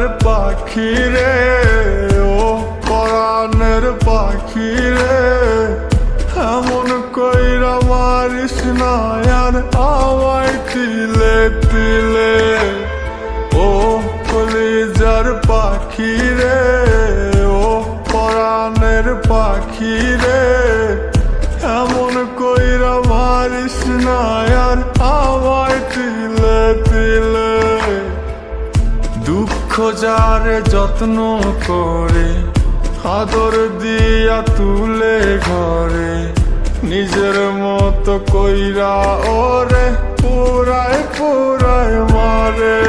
কলিজার পাখি রে, ও পরাণের পাখি রে, এমন কইরা মারিস না আর আমায় তিলে তিলে। ও কলিজার পাখি রে, ও পরাণের পাখি রে, এমন কইরা মারিস না আর আমায় তিলে তিলে। দুঃখ যারে যত্ন করে আদর দিয়া তুলে ঘরে, নিজের মতো কইরা ওরে পুরায় পুরায় মারে।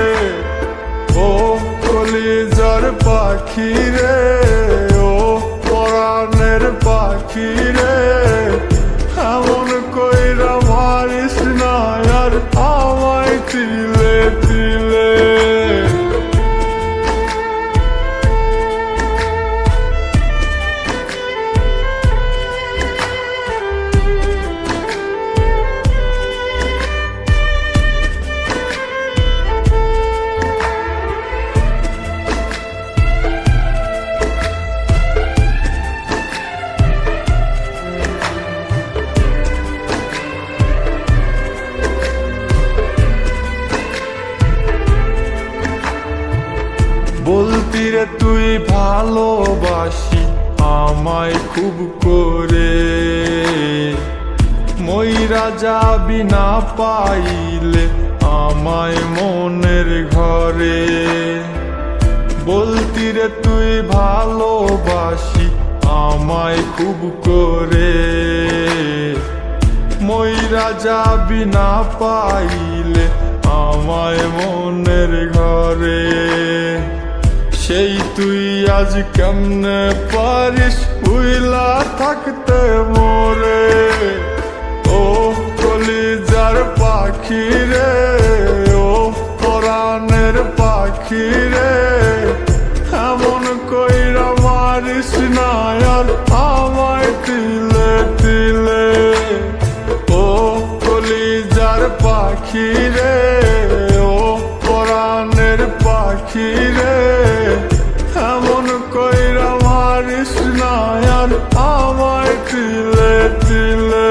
ও কলিজার পাখি রে, ও পরাণের পাখি রে, এমন কইরা মারিস না আর আমায় তিলে তিলে। বলতি রে তুই ভালোবাসি আমায় খুব করে, মইরা যাবি না পাইলে আমায় মনের ঘরে। বলতি রে তুই ভালোবাসি আমায় খুব করে, মইরা যাবি না পাইলে আমায় মনের ঘরে। সেই তুই আজ কেমনে পারিস উইলা থাকতে মোরে। ও কলিজার পাখি রে, ও পরাণের পাখি রে, এমন কইরা মারিস না আর আমায় তিলে তিলে। ও কলিজার পাখি রে, ও পরাণের পাখি রে, এমন কইরা মারিস না আর আমায় তিলে তিলে।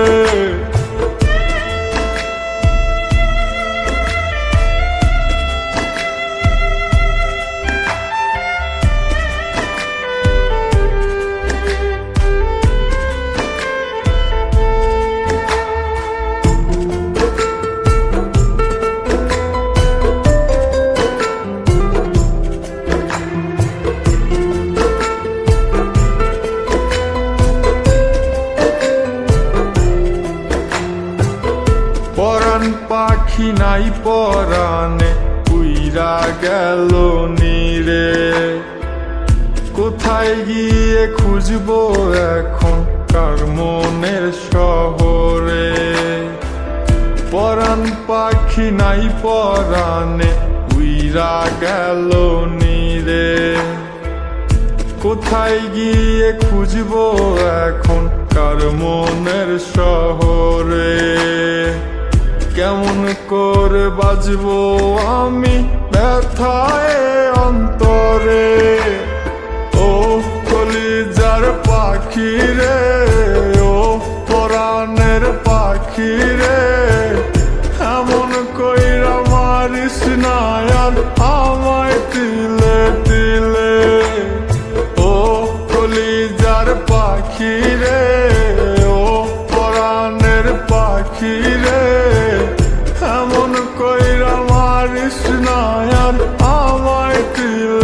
পরাণ পাখি নাই পরাণে উইরা গেল নীরে, কোথায় গিয়ে খুঁজবো এখন কার মনের শহরে। পরাণ পাখি নাই পরাণে উইরা গেল নীরে, কোথায় গিয়ে খুঁজবো এখন কার মনের শহরে। কেমন করে বাজবো আমি ব্যথায় অন্তরে। ও কলিজার পাখি রে, ও পরাণের পাখি রে, এমন কইরা মারিস না আর আমায় তিলে তিলে। ও কলিজার পাখি রে, ও পরাণের পাখি রে, এমন কইরা মারিস না আর আমায় তিলে